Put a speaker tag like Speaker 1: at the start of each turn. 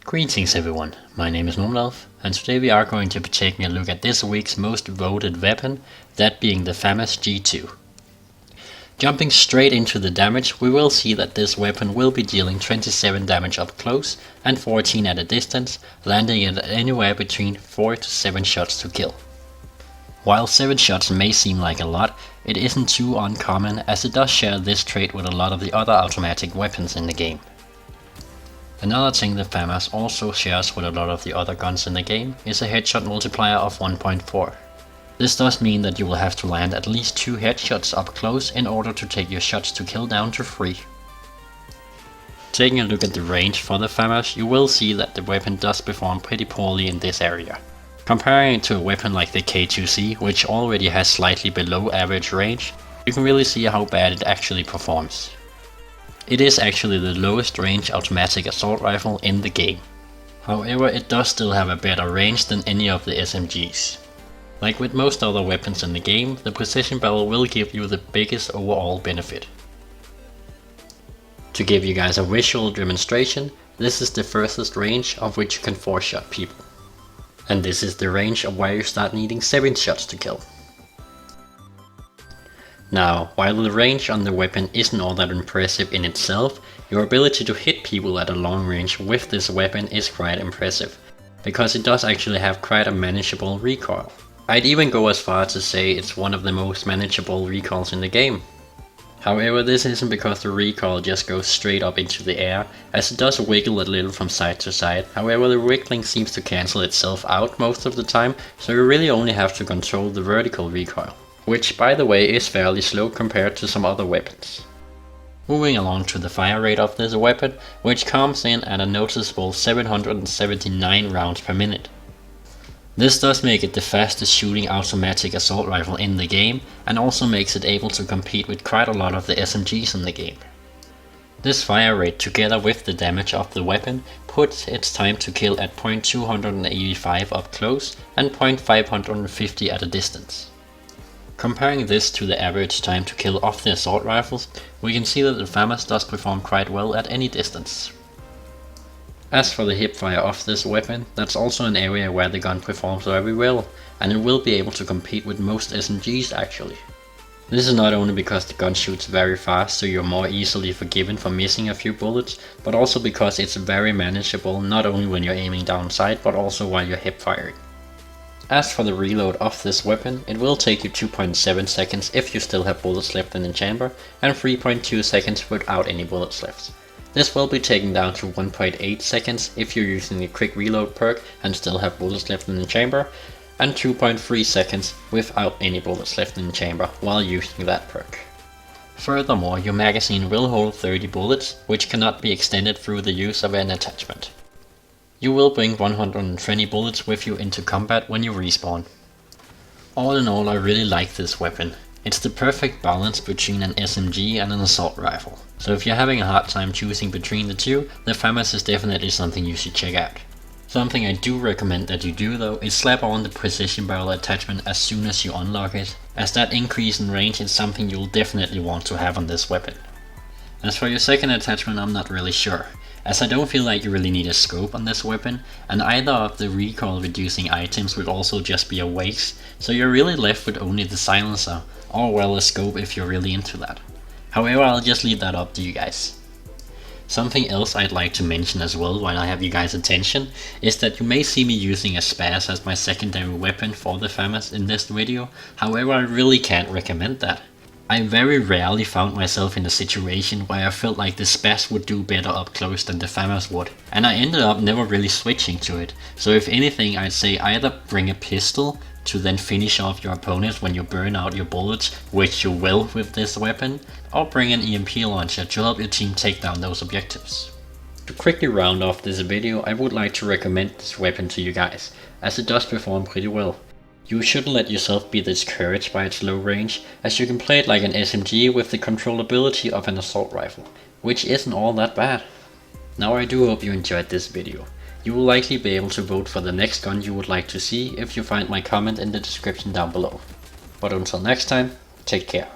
Speaker 1: Greetings everyone, my name is Newbie, and today we are going to be taking a look at this week's most voted weapon, that being the Famas G2. Jumping straight into the damage, we will see that this weapon will be dealing 27 damage up close and 14 at a distance, landing it at anywhere between 4 to 7 shots to kill. While 7 shots may seem like a lot, it isn't too uncommon as it does share this trait with a lot of the other automatic weapons in the game. Another thing the Famas also shares with a lot of the other guns in the game is a headshot multiplier of 1.4. This does mean that you will have to land at least 2 headshots up close in order to take your shots to kill down to 3. Taking a look at the range for the Famas, you will see that the weapon does perform pretty poorly in this area. Comparing it to a weapon like the K2C, which already has slightly below average range, you can really see how bad it actually performs. It is actually the lowest range automatic assault rifle in the game. However, it does still have a better range than any of the SMGs. Like with most other weapons in the game, the precision barrel will give you the biggest overall benefit. To give you guys a visual demonstration, this is the furthest range of which you can 4-shot people. And this is the range of where you start needing 7 shots to kill. Now, while the range on the weapon isn't all that impressive in itself, your ability to hit people at a long range with this weapon is quite impressive, because it does actually have quite a manageable recoil. I'd even go as far to say it's one of the most manageable recoils in the game. However, this isn't because the recoil just goes straight up into the air, as it does wiggle a little from side to side. However, the wiggling seems to cancel itself out most of the time, so you really only have to control the vertical recoil, which by the way is fairly slow compared to some other weapons. Moving along to the fire rate of this weapon, which comes in at a noticeable 779 rounds per minute. This does make it the fastest shooting automatic assault rifle in the game, and also makes it able to compete with quite a lot of the SMGs in the game. This fire rate together with the damage of the weapon puts its time to kill at .285 up close and .550 at a distance. Comparing this to the average time to kill of the assault rifles, we can see that the Famas does perform quite well at any distance. As for the hipfire of this weapon, that's also an area where the gun performs very well, and it will be able to compete with most SMGs actually. This is not only because the gun shoots very fast, so you're more easily forgiven for missing a few bullets, but also because it's very manageable not only when you're aiming down sight, but also while you're hipfiring. As for the reload of this weapon, it will take you 2.7 seconds if you still have bullets left in the chamber, and 3.2 seconds without any bullets left. This will be taken down to 1.8 seconds if you're using the quick reload perk and still have bullets left in the chamber, and 2.3 seconds without any bullets left in the chamber while using that perk. Furthermore, your magazine will hold 30 bullets, which cannot be extended through the use of an attachment. You will bring 120 bullets with you into combat when you respawn. All in all, I really like this weapon. It's the perfect balance between an SMG and an assault rifle. So if you're having a hard time choosing between the two, the Famas is definitely something you should check out. Something I do recommend that you do though is slap on the precision barrel attachment as soon as you unlock it, as that increase in range is something you'll definitely want to have on this weapon. As for your second attachment, I'm not really sure, as I don't feel like you really need a scope on this weapon, and either of the recoil reducing items would also just be a waste, so you're really left with only the silencer, or well a scope if you're really into that. However, I'll just leave that up to you guys. Something else I'd like to mention as well while I have you guys' attention is that you may see me using a Spaz as my secondary weapon for the Famas in this video. However, I really can't recommend that. I very rarely found myself in a situation where I felt like the Spaz would do better up close than the Famas would, and I ended up never really switching to it. So if anything, I'd say either bring a pistol to then finish off your opponent when you burn out your bullets, which you will with this weapon, or bring an EMP launcher to help your team take down those objectives. To quickly round off this video, I would like to recommend this weapon to you guys, as it does perform pretty well. You shouldn't let yourself be discouraged by its low range, as you can play it like an SMG with the controllability of an assault rifle, which isn't all that bad. Now I do hope you enjoyed this video. You will likely be able to vote for the next gun you would like to see if you find my comment in the description down below. But until next time, take care.